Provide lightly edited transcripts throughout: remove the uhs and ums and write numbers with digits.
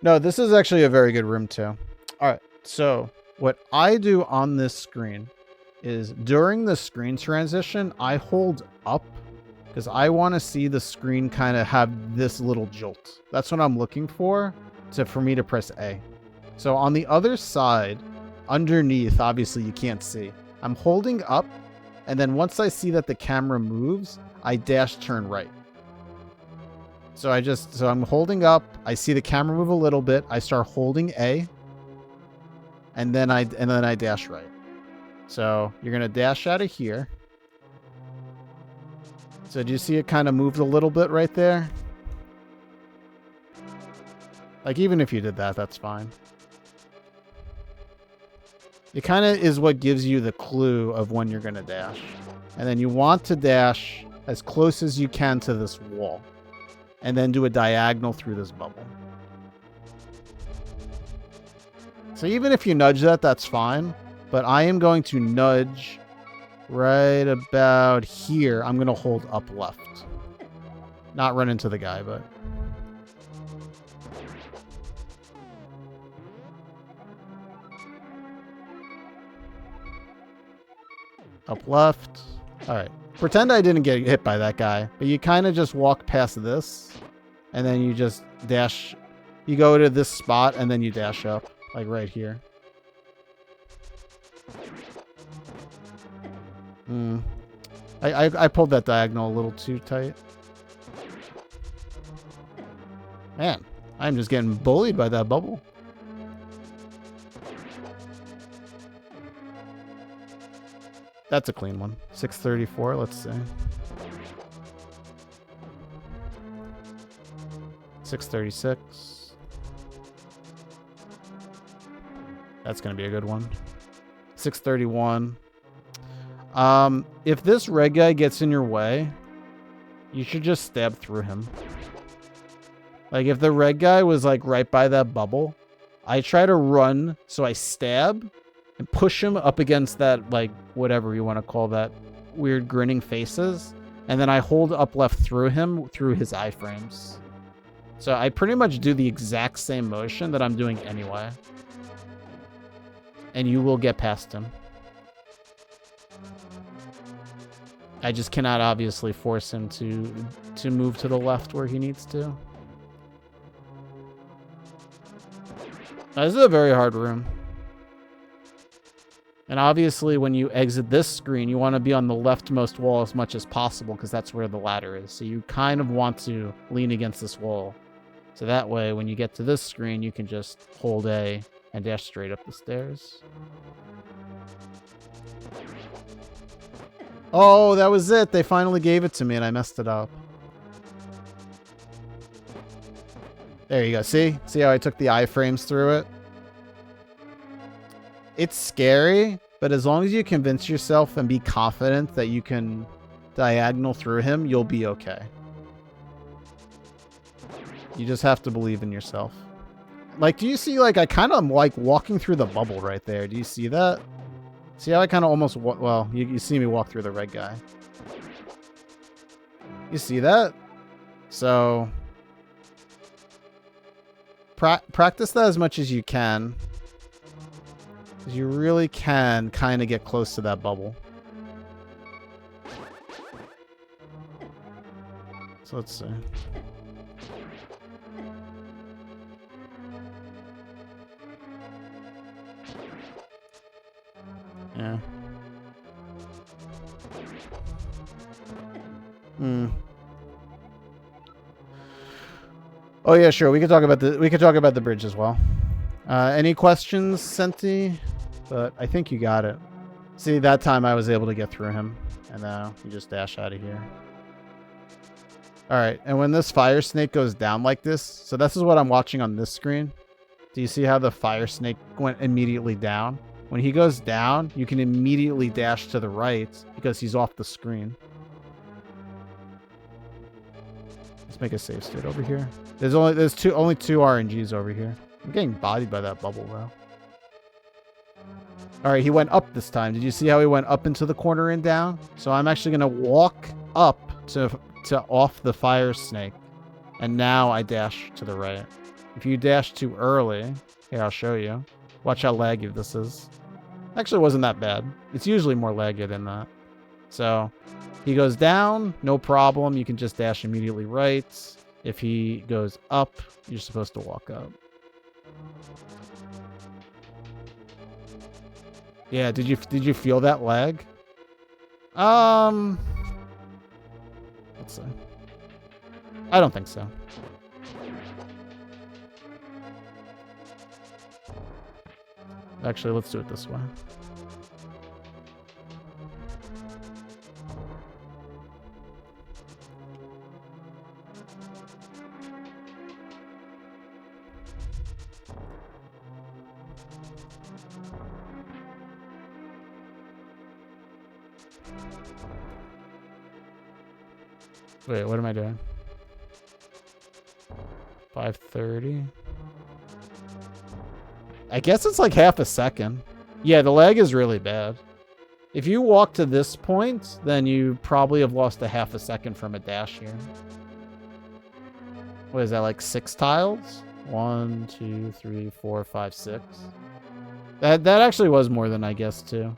No, this is actually a very good room too. All right. So what I do on this screen is during the screen transition, I hold up because I want to see the screen kind of have this little jolt. That's what I'm looking for for me to press A. So on the other side, underneath, obviously you can't see. I'm holding up, and then once I see that the camera moves, I dash turn right. So I'm holding up, I see the camera move a little bit, I start holding A, and then I dash right. So you're gonna dash out of here. So do you see it kind of moved a little bit right there? Like even if you did that, that's fine. It kind of is what gives you the clue of when you're gonna dash. And then you want to dash as close as you can to this wall. And then do a diagonal through this bubble. So even if you nudge that, that's fine. But I am going to nudge right about here. I'm going to hold up left. Not run into the guy, but... Up left. All right. Pretend I didn't get hit by that guy, but you kind of just walk past this, and then you just dash. You go to this spot, and then you dash up, like right here. I pulled that diagonal a little too tight. Man, I'm just getting bullied by that bubble. That's a clean one. 634, let's see. 636. That's going to be a good one. 631. If this red guy gets in your way, you should just stab through him. Like if the red guy was like right by that bubble, I try to run, so I stab and push him up against that, like, whatever you want to call that, weird grinning faces. And then I hold up left through him, through his iframes. So I pretty much do the exact same motion that I'm doing anyway. And you will get past him. I just cannot obviously force him to move to the left where he needs to. This is a very hard room. And obviously, when you exit this screen, you want to be on the leftmost wall as much as possible because that's where the ladder is. So you kind of want to lean against this wall. So that way, when you get to this screen, you can just hold A and dash straight up the stairs. Oh, that was it. They finally gave it to me and I messed it up. There you go. See? See how I took the iframes through it? It's scary, but as long as you convince yourself and be confident that you can diagonal through him, you'll be okay. You just have to believe in yourself. Like, do you see, like, I kind of am, like, walking through the bubble right there. Do you see that? See how I kind of almost, well, you see me walk through the red guy. You see that? So, practice that as much as you can. You really can kind of get close to that bubble. So let's see. Yeah. Oh yeah, sure. We could talk about the bridge as well. Any questions, Senti? But I think you got it. See, that time I was able to get through him. And now you just dash out of here. Alright, and when this fire snake goes down like this, so this is what I'm watching on this screen. Do you see how the fire snake went immediately down? When he goes down, you can immediately dash to the right because he's off the screen. Let's make a save state over here. There's only two RNGs over here. I'm getting bodied by that bubble though. Alright, he went up this time. Did you see how he went up into the corner and down? So I'm actually going to walk up to off the fire snake. And now I dash to the right. If you dash too early, here, I'll show you. Watch how laggy this is. Actually, it wasn't that bad. It's usually more laggy than that. So, he goes down, no problem. You can just dash immediately right. If he goes up, you're supposed to walk up. Yeah, did you feel that lag? Let's see. I don't think so. Actually, let's do it this way. Wait, what am I doing? 5:30. I guess it's like half a second. Yeah, the lag is really bad. If you walk to this point, then you probably have lost a half a second from a dash here. What is that, like 6 tiles? 1, 2, 3, 4, 5, 6. That actually was more than I guessed too.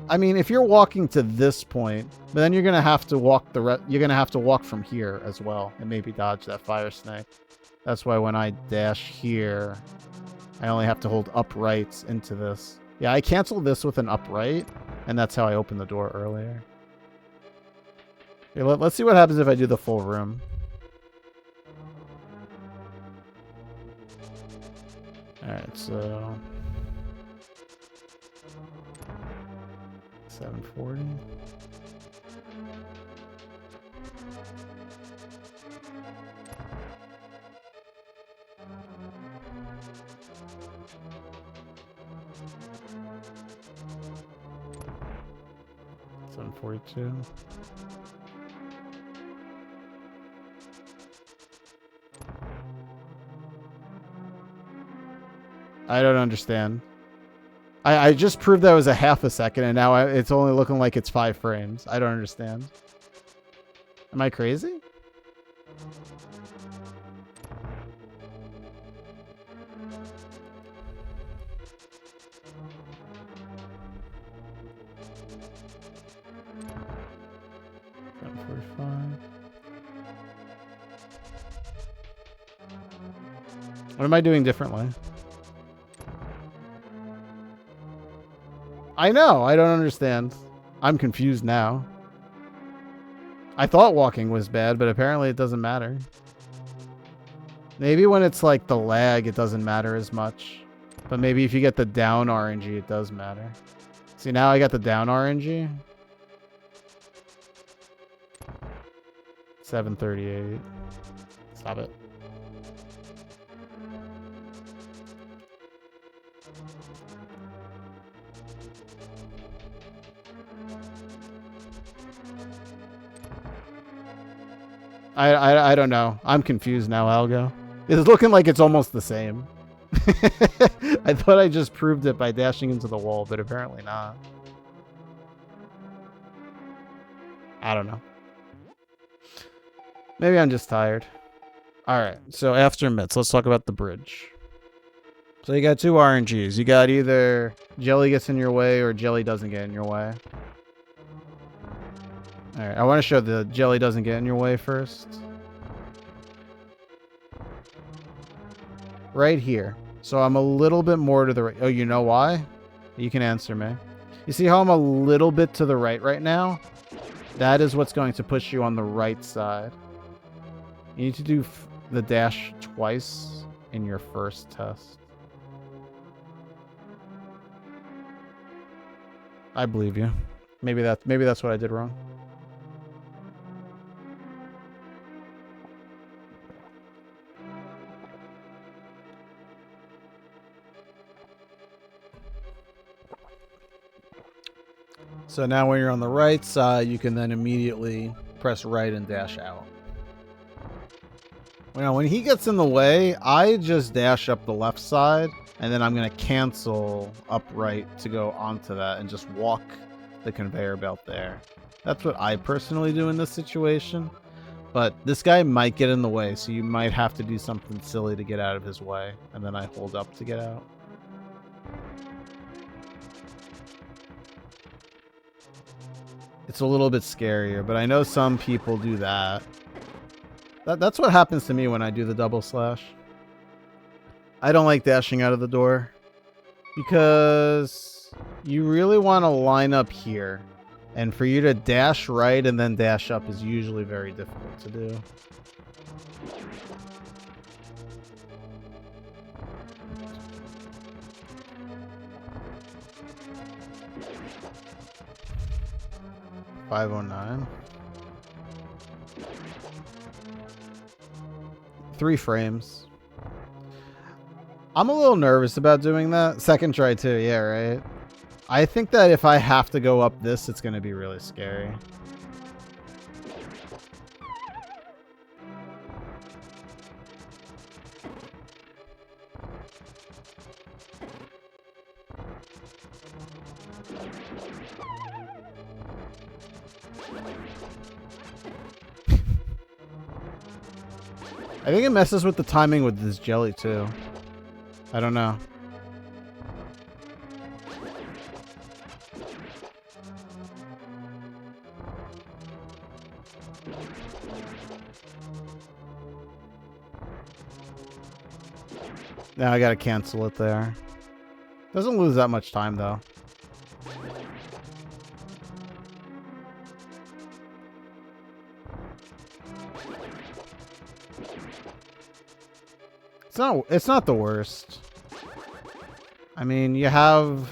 I mean, if you're walking to this point, but then you're gonna have to walk you're gonna have to walk from here as well, and maybe dodge that fire snake. That's why when I dash here, I only have to hold upright into this. Yeah, I canceled this with an upright, and that's how I opened the door earlier. Okay, let's see what happens if I do the full room. Alright, so 740. $742. I don't understand. I just proved that was a half a second, and now it's only looking like it's 5 frames. I don't understand. Am I crazy? What am I doing differently? I know. I don't understand. I'm confused now. I thought walking was bad, but apparently it doesn't matter. Maybe when it's like the lag, it doesn't matter as much. But maybe if you get the down RNG, it does matter. See, now I got the down RNG. 738. Stop it. I don't know. I'm confused now, Algo. It's looking like it's almost the same. I thought I just proved it by dashing into the wall, but apparently not. I don't know. Maybe I'm just tired. Alright, so after mitts, let's talk about the bridge. So you got 2 RNGs. You got either jelly gets in your way or jelly doesn't get in your way. Alright, I want to show the jelly doesn't get in your way first. Right here. So I'm a little bit more to the right. Oh, you know why? You can answer me. You see how I'm a little bit to the right now? That is what's going to push you on the right side. You need to do the dash twice in your first test. I believe you. Maybe that's what I did wrong. So now when you're on the right side, you can then immediately press right and dash out. Now, when he gets in the way, I just dash up the left side, and then I'm going to cancel upright to go onto that and just walk the conveyor belt there. That's what I personally do in this situation. But this guy might get in the way, so you might have to do something silly to get out of his way. And then I hold up to get out. It's a little bit scarier, but I know some people do that. That's what happens to me when I do the double slash. I don't like dashing out of the door because you really want to line up here. And for you to dash right and then dash up is usually very difficult to do. $509. 3 frames. I'm a little nervous about doing that. Second try too, yeah, right? I think that if I have to go up this, it's going to be really scary. I think it messes with the timing with this jelly too. I don't know. Now I gotta cancel it there. Doesn't lose that much time though. It's not the worst. I mean, you have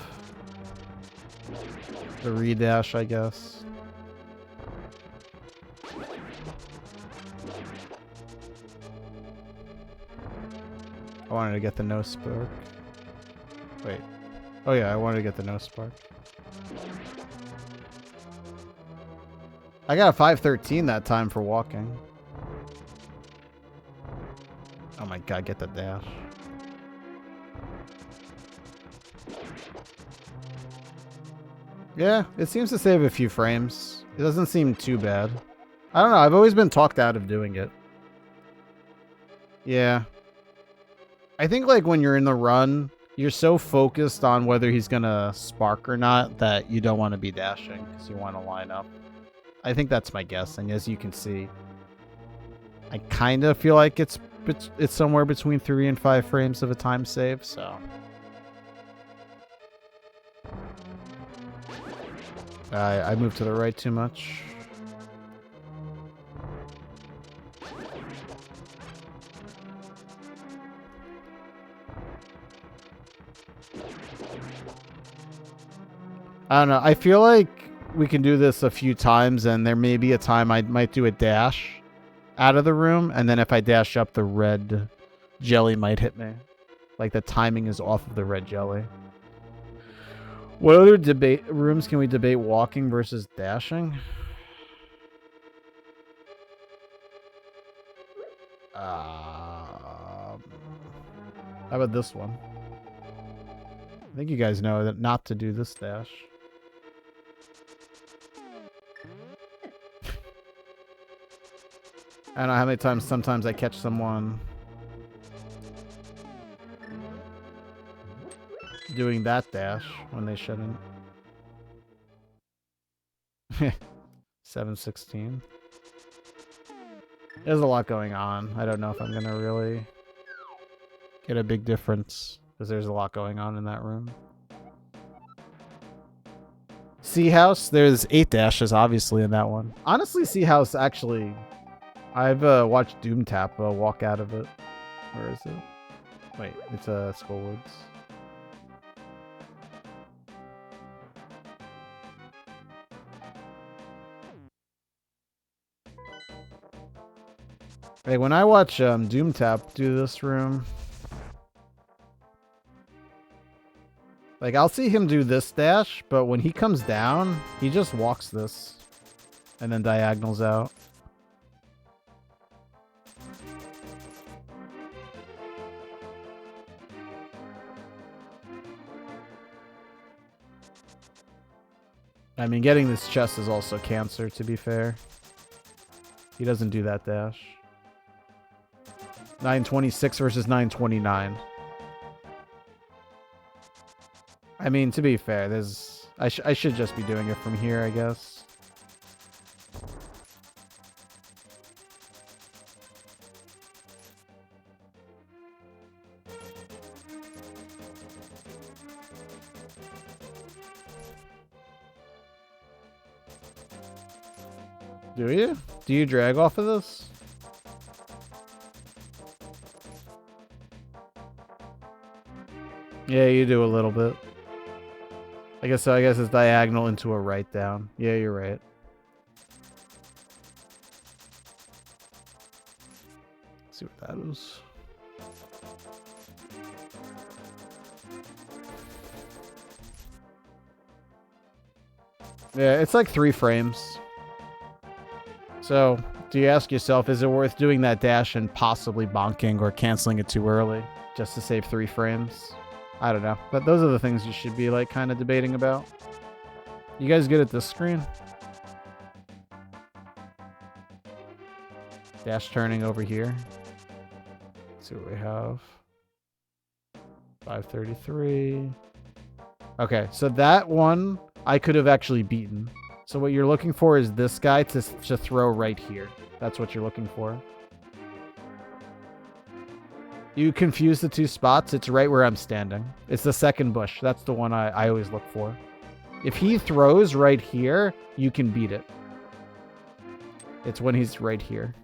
the redash, I guess. I wanted to get the no spark. Wait. Oh yeah, I wanted to get the no spark. I got a 513 that time for walking. Oh my god, get the dash. Yeah, it seems to save a few frames. It doesn't seem too bad. I don't know, I've always been talked out of doing it. Yeah. I think like when you're in the run, you're so focused on whether he's gonna spark or not that you don't want to be dashing because you want to line up. I think that's my guess, and as you can see, I kind of feel like it's somewhere between 3 and 5 frames of a time save, so. I moved to the right too much. I don't know. I feel like we can do this a few times, and there may be a time I might do a dash out of the room, and then if I dash up, the red jelly might hit me. Like the timing is off of the red jelly. What other debate rooms can we debate walking versus dashing? How about this one? I think you guys know that not to do this dash. I don't know how many times sometimes I catch someone doing that dash when they shouldn't. 716. There's a lot going on. I don't know if I'm gonna really get a big difference because there's a lot going on in that room. Sea House, there's 8 dashes obviously in that one. Honestly, Sea House actually, I've watched Doom Tap walk out of it. Where is it? Wait, it's Skullwoods. Hey, when I watch Doom Tap do this room, like I'll see him do this dash, but when he comes down, he just walks this and then diagonals out. I mean, getting this chest is also cancer, to be fair. He doesn't do that dash. 926 versus 929. I mean, to be fair, there's... I should just be doing it from here, I guess. Do you? Do you drag off of this? Yeah, you do a little bit. I guess so. I guess it's diagonal into a right down. Yeah, you're right. Let's see what that is. Yeah, it's like 3 frames. So, do you ask yourself, is it worth doing that dash and possibly bonking or canceling it too early just to save 3 frames? I don't know. But those are the things you should be like kind of debating about. You guys good at this screen? Dash turning over here. Let's see what we have. 533. Okay, so that one I could have actually beaten. So what you're looking for is this guy to throw right here. That's what you're looking for. You confuse the 2 spots. It's right where I'm standing. It's the second bush. That's the one I always look for. If he throws right here, you can beat it. It's when he's right here.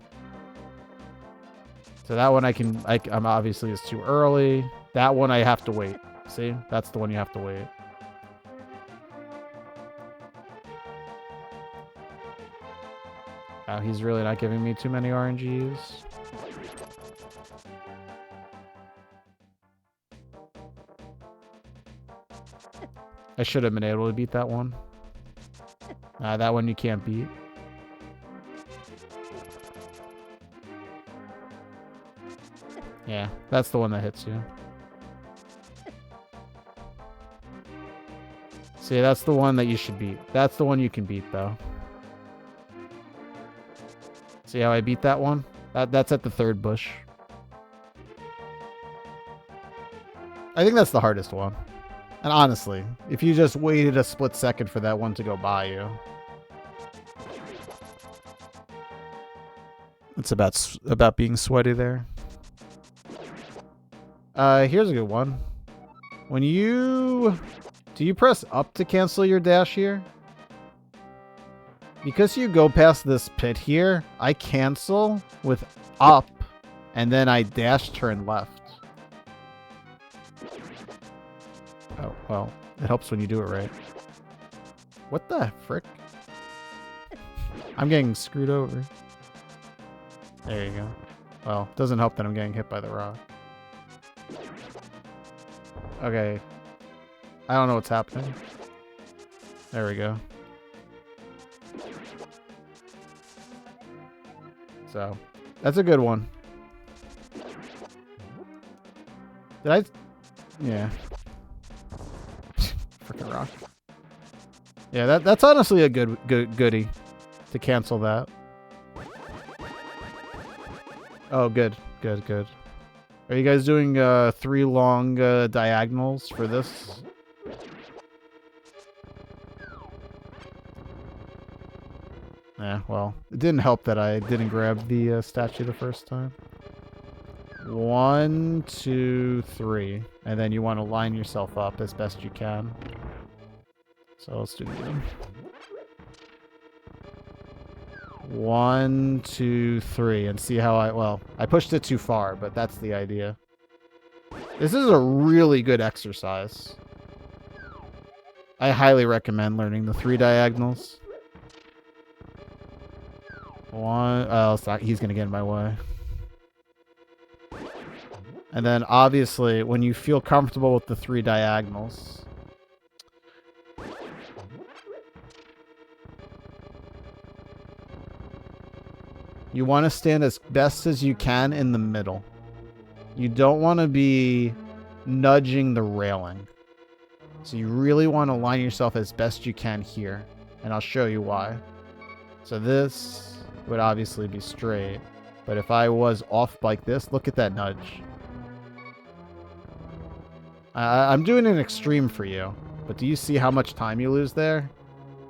So that one I'm obviously is too early. That one I have to wait. See? That's the one you have to wait. Oh, he's really not giving me too many RNGs. I should have been able to beat that one. That one you can't beat. Yeah, that's the one that hits you. See, that's the one that you should beat. That's the one you can beat, though. See how I beat that one? That's at the 3rd bush. I think that's the hardest one. And honestly, if you just waited a split second for that one to go by you. It's about being sweaty there. Here's a good one. When you... Do you press up to cancel your dash here? Because you go past this pit here, I cancel with up, and then I dash turn left. Oh, well, it helps when you do it right. What the frick? I'm getting screwed over. There you go. Well, it doesn't help that I'm getting hit by the rock. Okay. I don't know what's happening. There we go. So, that's a good one. Did I... Yeah. Freaking rock. Yeah, that's honestly a goodie to cancel that. Oh, good. Good. Are you guys doing 3 long diagonals for this? Yeah, well, it didn't help that I didn't grab the statue the first time. 1, 2, 3. And then you want to line yourself up as best you can. So let's do it again. 1, 2, 3. And see how I pushed it too far, but that's the idea. This is a really good exercise. I highly recommend learning the 3 diagonals. 1. Oh, it's not, he's going to get in my way. And then, obviously, when you feel comfortable with the 3 diagonals, you want to stand as best as you can in the middle. You don't want to be nudging the railing. So you really want to line yourself as best you can here. And I'll show you why. So this, it would obviously be straight. But if I was off like this, look at that nudge. I'm doing an extreme for you, but do you see how much time you lose there?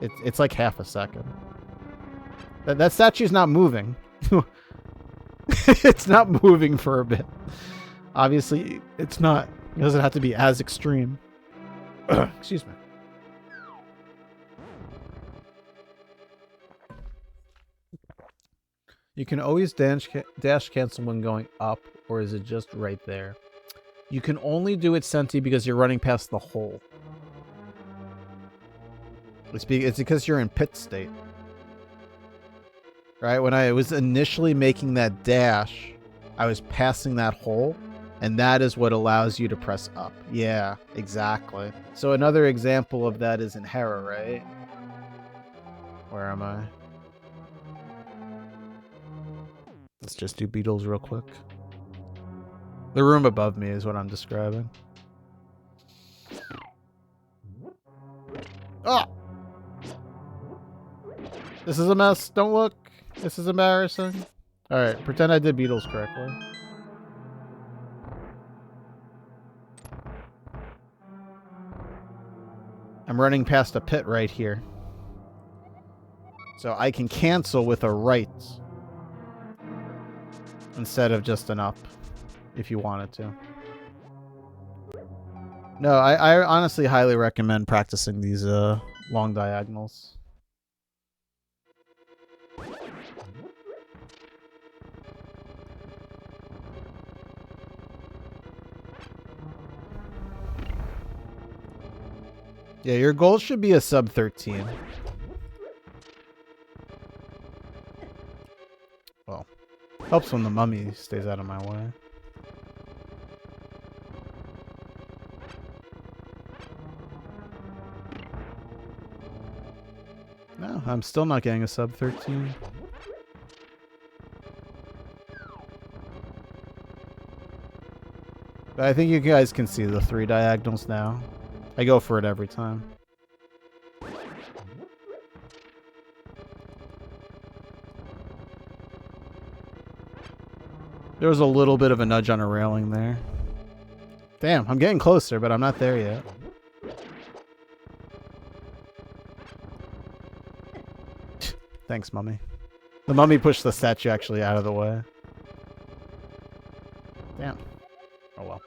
It's like half a second. That statue's not moving. It's not moving for a bit. Obviously, it's not. It doesn't have to be as extreme. Excuse me. You can always dash cancel when going up, or is it just right there? You can only do it, Senti, because you're running past the hole. It's because you're in pit state. Right? When I was initially making that dash, I was passing that hole, and that is what allows you to press up. Yeah, exactly. So another example of that is in Hera, right? Where am I? Let's just do Beetles real quick. The room above me is what I'm describing. Ah! This is a mess. Don't look. This is embarrassing. Alright, pretend I did Beetles correctly. I'm running past a pit right here. So I can cancel with a right instead of just an up, if you wanted to. No, I honestly highly recommend practicing these long diagonals. Yeah, your goal should be a sub 13. Well, helps when the mummy stays out of my way. No, I'm still not getting a sub 13. But I think you guys can see the 3 diagonals now. I go for it every time. There was a little bit of a nudge on a railing there. Damn, I'm getting closer, but I'm not there yet. Thanks, mummy. The mummy pushed the statue actually out of the way. Damn. Oh well.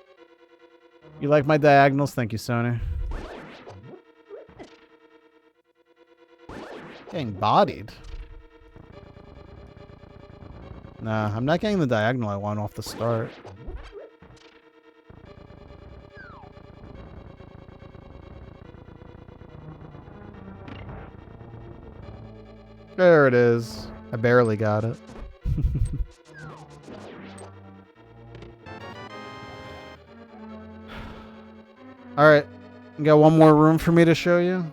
You like my diagonals? Thank you, Sony. Getting bodied. Nah, I'm not getting the diagonal I want off the start. There it is. I barely got it. Alright. You got one more room for me to show you?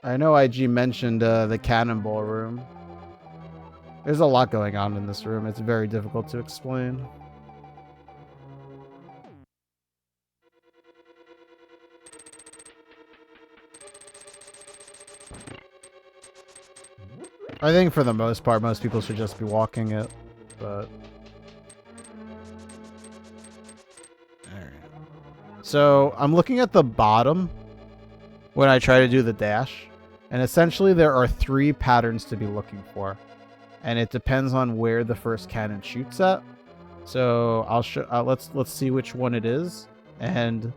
I know IG mentioned the cannonball room. There's a lot going on in this room. It's very difficult to explain. I think for the most part, most people should just be walking it, but... Alright. So, I'm looking at the bottom when I try to do the dash, and essentially there are 3 patterns to be looking for. And it depends on where the first cannon shoots at. So, I'll show let's see which one it is, and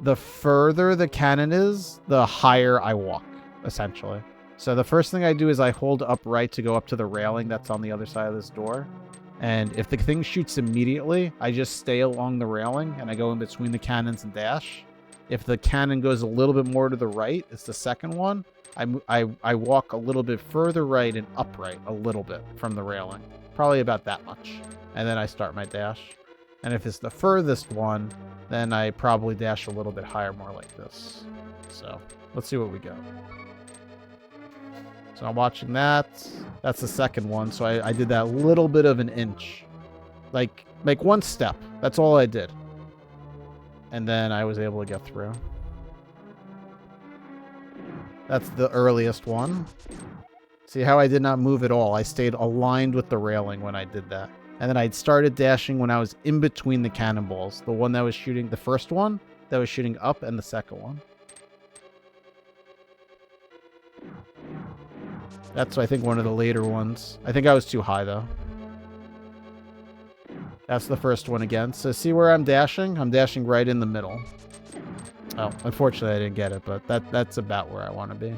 the further the cannon is, the higher I walk, essentially. So the first thing I do is I hold up right to go up to the railing that's on the other side of this door. And if the thing shoots immediately, I just stay along the railing and I go in between the cannons and dash. If the cannon goes a little bit more to the right, it's the second one. I walk a little bit further right and upright a little bit from the railing. Probably about that much. And then I start my dash. And if it's the furthest one, then I probably dash a little bit higher, more like this. So let's see what we got. So I'm watching that. That's the second one. So I did that little bit of an inch. Like 1 step. That's all I did. And then I was able to get through. That's the earliest one. See how I did not move at all? I stayed aligned with the railing when I did that. And then I started dashing when I was in between the cannonballs. The one that was shooting, the first one that was shooting up, and the second one. That's, I think, one of the later ones. I think I was too high, though. That's the first one again. So see where I'm dashing? I'm dashing right in the middle. Oh, unfortunately I didn't get it, but that's about where I want to be.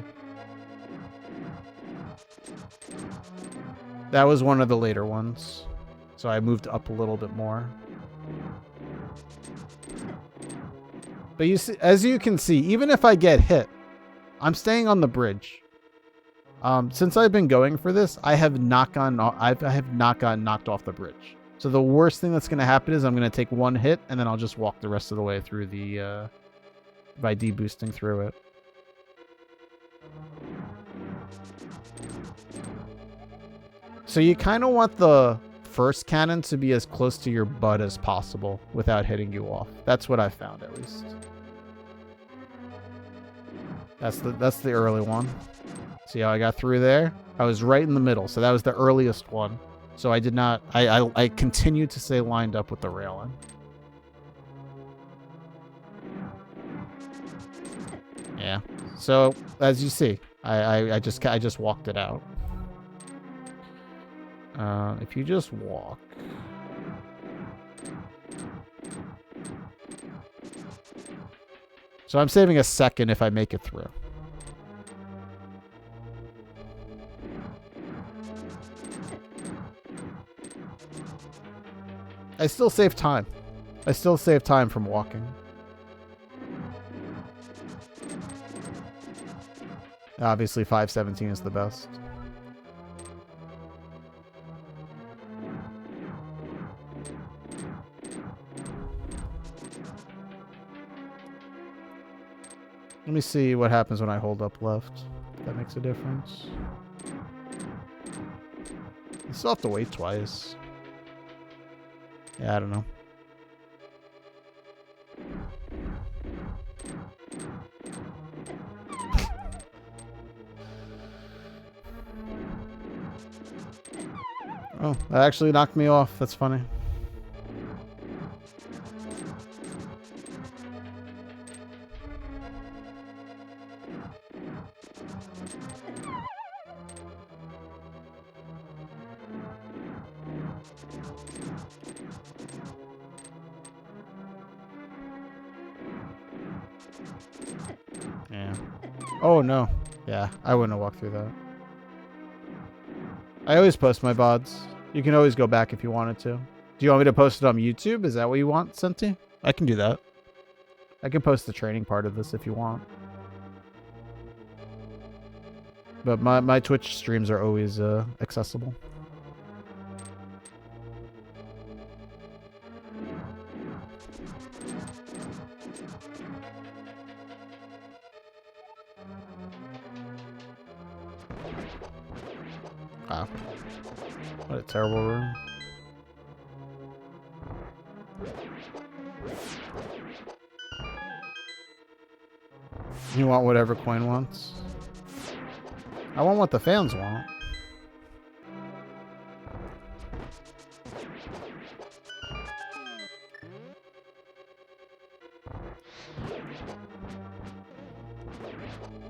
That was one of the later ones. So I moved up a little bit more. But you see, as you can see, even if I get hit, I'm staying on the bridge. Since I've been going for this, I have not gotten knocked off the bridge. So the worst thing that's going to happen is I'm going to take one hit, and then I'll just walk the rest of the way through the, by deboosting through it. So you kind of want the first cannon to be as close to your butt as possible without hitting you off. That's what I found, at least. That's the early one. See how I got through there? I was right in the middle, so that was the earliest one. So I did not... I continued to stay lined up with the railing. Yeah. So, as you see, I just walked it out. If you just walk... So I'm saving a second if I make it through. I still save time. I still save time from walking. Obviously, 517 is the best. Let me see what happens when I hold up left. If that makes a difference. You still have to wait twice. Yeah, I don't know. Oh, that actually knocked me off. That's funny. Yeah. Oh, no. Yeah, I wouldn't have walked through that. I always post my VODs. You can always go back if you wanted to. Do you want me to post it on YouTube? Is that what you want, Senti? I can do that. I can post the training part of this if you want. But my Twitch streams are always accessible. Wow. What a terrible room. You want whatever Coin wants? I want what the fans want.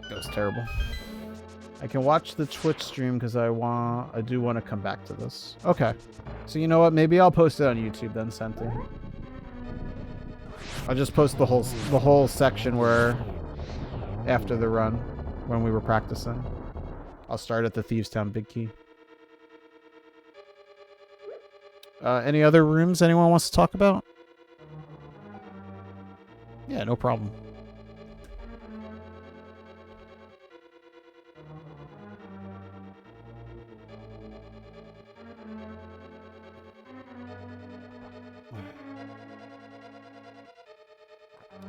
That was terrible. I can watch the Twitch stream because I do want to come back to this. Okay. So you know what? Maybe I'll post it on YouTube then, Senti. I'll just post the whole section where after the run when we were practicing. I'll start at the Thieves Town Big Key. Any other rooms anyone wants to talk about? Yeah, no problem.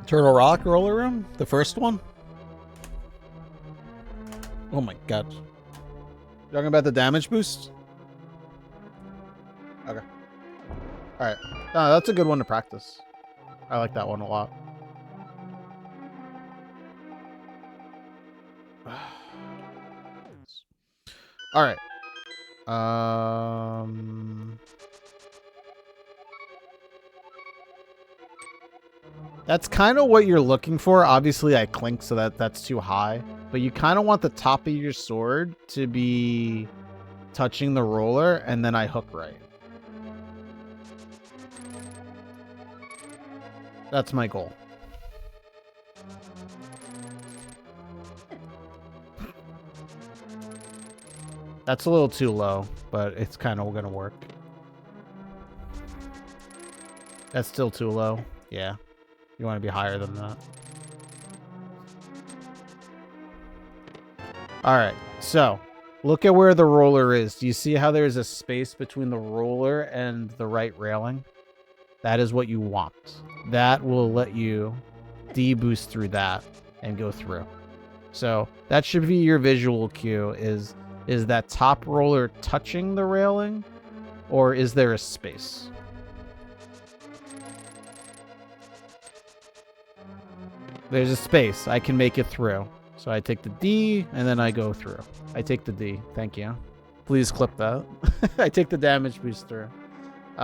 Turtle Rock roller room? The first one? Oh my god. Talking about the damage boost? Okay. Alright. That's a good one to practice. I like that one a lot. All right. That's kind of what you're looking for. Obviously, I clinked, so that's too high. But you kind of want the top of your sword to be touching the roller, and then I hook right. That's my goal. That's a little too low, but it's kind of going to work. That's still too low. Yeah. You want to be higher than that. All right. So look at where the roller is. Do you see how there's a space between the roller and the right railing? That is what you want. That will let you deboost through that and go through. So that should be your visual cue. Is that top roller touching the railing, or is there a space? There's a space. I can make it through. So I take the D, and then I go through. I take the D. Thank you. Please clip that. I take the damage boost through. So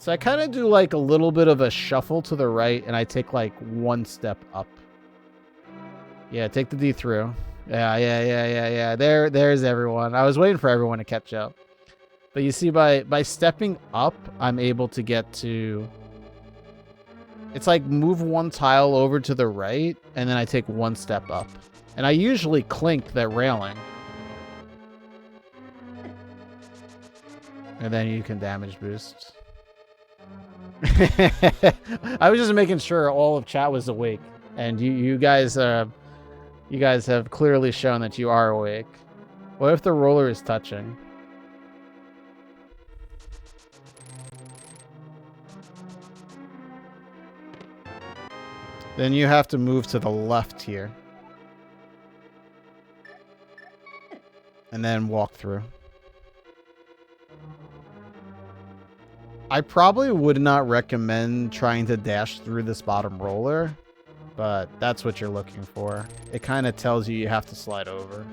I kind of do like a little bit of a shuffle to the right, and I take like one step up. Yeah, take the D through. Yeah. There's everyone. I was waiting for everyone to catch up. But you see, by stepping up, I'm able to get to... It's like move one tile over to the right, and then I take one step up. And I usually clink that railing. And then you can damage boost. I was just making sure all of chat was awake. And you guys have clearly shown that you are awake. What if the roller is touching? Then you have to move to the left here. And then walk through. I probably would not recommend trying to dash through this bottom roller, but that's what you're looking for. It kind of tells you have to slide over.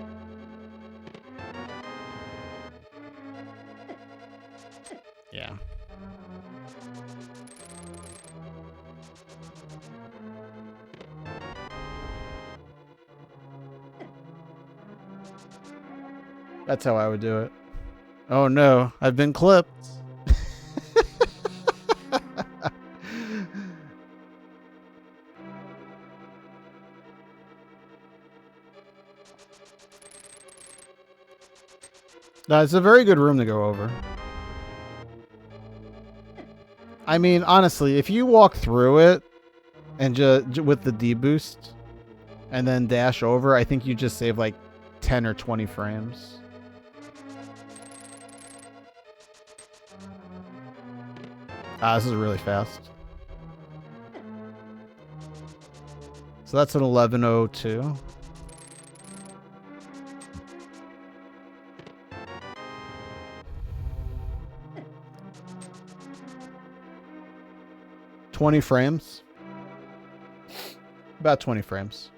Yeah. That's how I would do it. Oh no, I've been clipped. No, it's a very good room to go over. I mean, honestly, if you walk through it and just with the D boost and then dash over, I think you just save like 10 or 20 frames. This is really fast. So that's an 11:02. $20 frames. About 20 frames.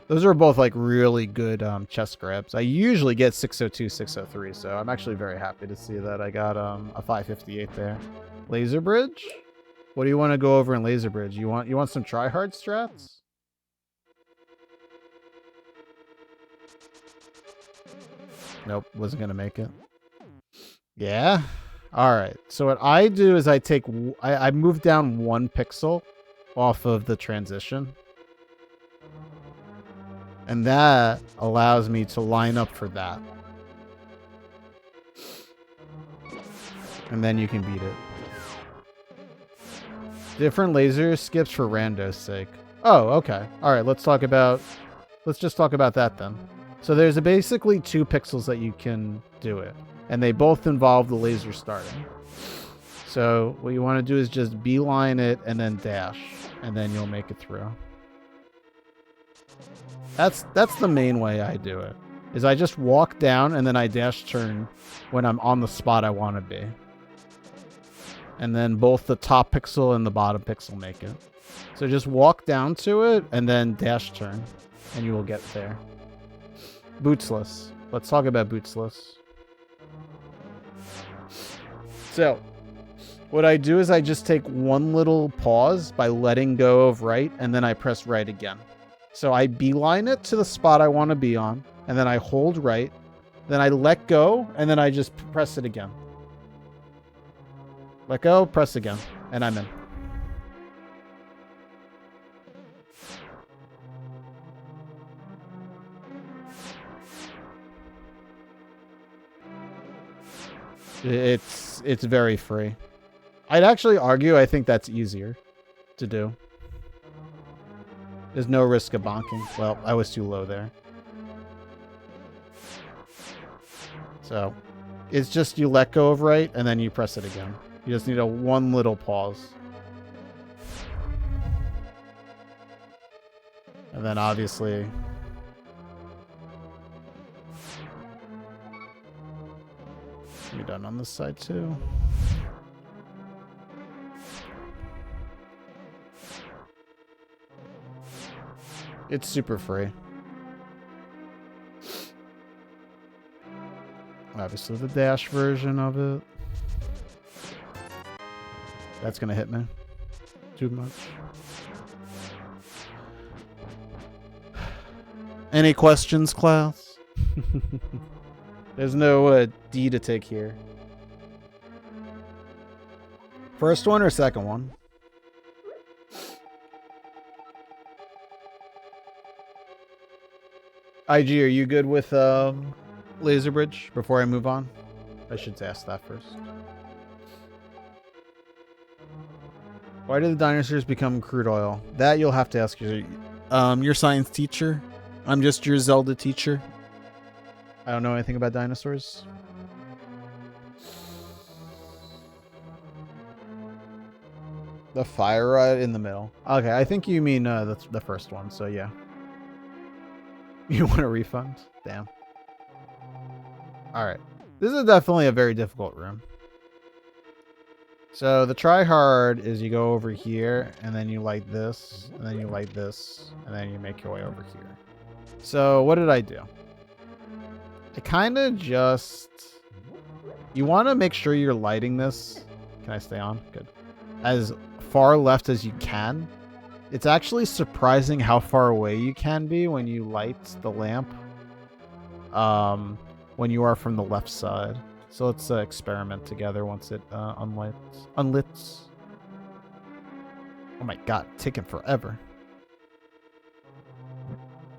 Those are both like really good chest grabs. I usually get 602, 603, so I'm actually very happy to see that I got a 558 there. Laser bridge? What do you want to go over in laser bridge? You want some try-hard strats? Nope, wasn't gonna make it. Yeah. All right. So what I do is I move down 1 pixel off of the transition. And that allows me to line up for that. And then you can beat it. Different laser skips for rando's sake. Oh, okay. All right, let's just talk about that then. So there's basically 2 pixels that you can do it. And they both involve the laser starting. So what you want to do is just beeline it and then dash. And then you'll make it through. That's the main way I do it. Is I just walk down and then I dash turn when I'm on the spot I want to be. And then both the top pixel and the bottom pixel make it. So just walk down to it and then dash turn. And you will get there. Bootsless. Let's talk about bootsless. So, what I do is I just take one little pause by letting go of right, and then I press right again. So I beeline it to the spot I want to be on, and then I hold right, then I let go, and then I just press it again. Let go, press again, and I'm in. It's very free. I'd actually argue I think that's easier to do. There's no risk of bonking. Well, I was too low there. So, it's just you let go of right, and then you press it again. You just need one little pause. And then obviously... You're done on this side too. It's super free. Obviously the dash version of it. That's gonna hit me too much. Any questions, class? There's no D to take here. First one or second one? IG, are you good with laser bridge before I move on? I should ask that first. Why did the dinosaurs become crude oil? That you'll have to ask your science teacher. I'm just your Zelda teacher. I don't know anything about dinosaurs. The fire rod in the middle. Okay, I think you mean the first one, so yeah. You want a refund? Damn. Alright. This is definitely a very difficult room. So the try hard is you go over here, and then you light this, and then you light this, and then you make your way over here. So what did I do? I kind of just... You want to make sure you're lighting this. Can I stay on? Good. As far left as you can. It's actually surprising how far away you can be when you light the lamp. When you are from the left side. So let's experiment together once it unlits. Oh my god, taking forever.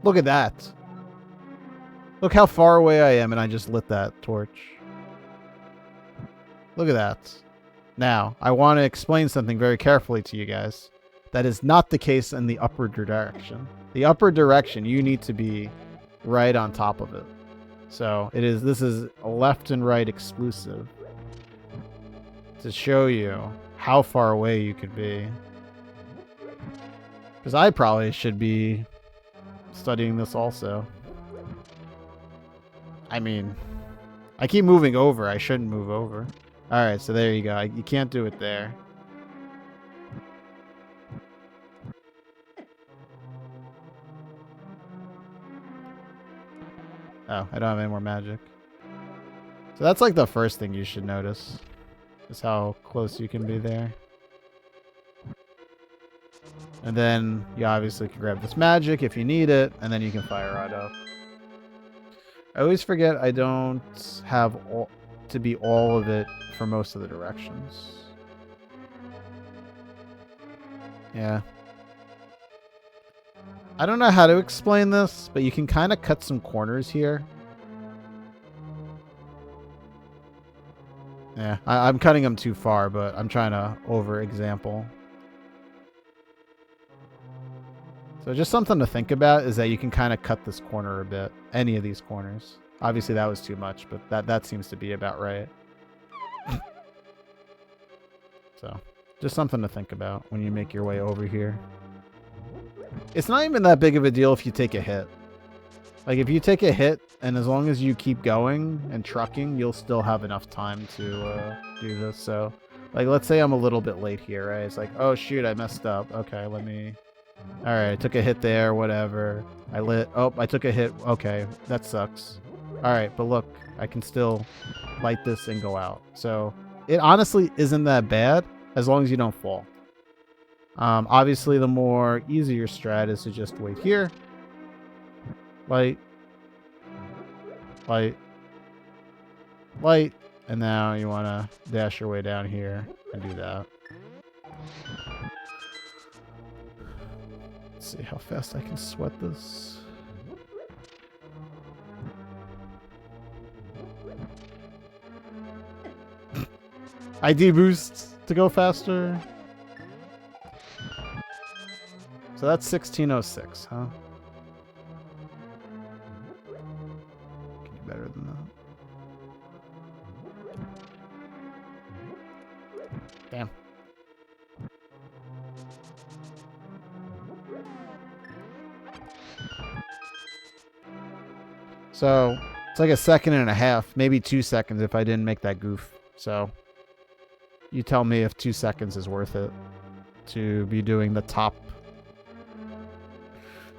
Look at that. Look how far away I am, and I just lit that torch. Look at that. Now, I want to explain something very carefully to you guys. That is not the case in the upward direction. The upward direction, you need to be right on top of it. So this is a left and right exclusive to show you how far away you could be. Because I probably should be studying this also. I mean, I keep moving over. I shouldn't move over. Alright, so there you go. You can't do it there. Oh, I don't have any more magic. So that's like the first thing you should notice. Is how close you can be there. And then you obviously can grab this magic if you need it, and then you can fire right up. I always forget I don't have to be all of it for most of the directions. Yeah. I don't know how to explain this, but you can kind of cut some corners here. Yeah, I'm cutting them too far, but I'm trying to over-example. So just something to think about is that you can kind of cut this corner a bit. Any of these corners. Obviously that was too much, but that seems to be about right. So, just something to think about when you make your way over here. It's not even that big of a deal if you take a hit. Like, if you take a hit, and as long as you keep going and trucking, you'll still have enough time to do this. So, like, let's say I'm a little bit late here, right? It's like, oh, shoot, I messed up. Okay, let me All right, I took a hit there, whatever. Oh, I took a hit. Okay, that sucks. All right, but look, I can still light this and go out. So it honestly isn't that bad as long as you don't fall. Obviously, the more easier strat is to just wait here. Light. Light. Light. And now you want to dash your way down here and do that. Let's see how fast I can sweat this. ID boost to go faster. So that's 1606, huh? Can you better than that? Damn. So it's like a second and a half, maybe 2 seconds if I didn't make that goof. So you tell me if 2 seconds is worth it to be doing the top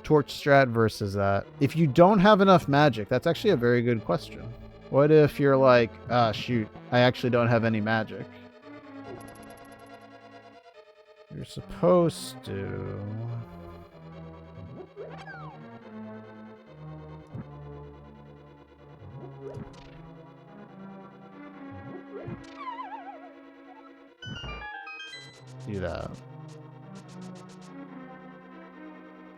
torch strat versus that. If you don't have enough magic, that's actually a very good question. What if you're like, ah, shoot, I actually don't have any magic? You're supposed to... do that.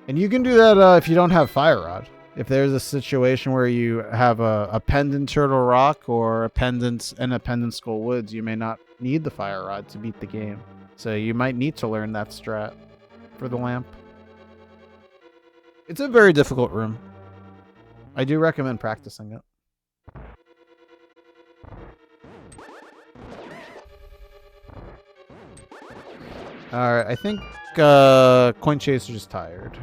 And you can do that if you don't have Fire Rod. If there's a situation where you have a pendant Turtle Rock or a pendant and a pendant Skull Woods, you may not need the Fire Rod to beat the game. So you might need to learn that strat for the lamp. It's a very difficult room. I do recommend practicing it. Alright, I think Coin Chaser's tired.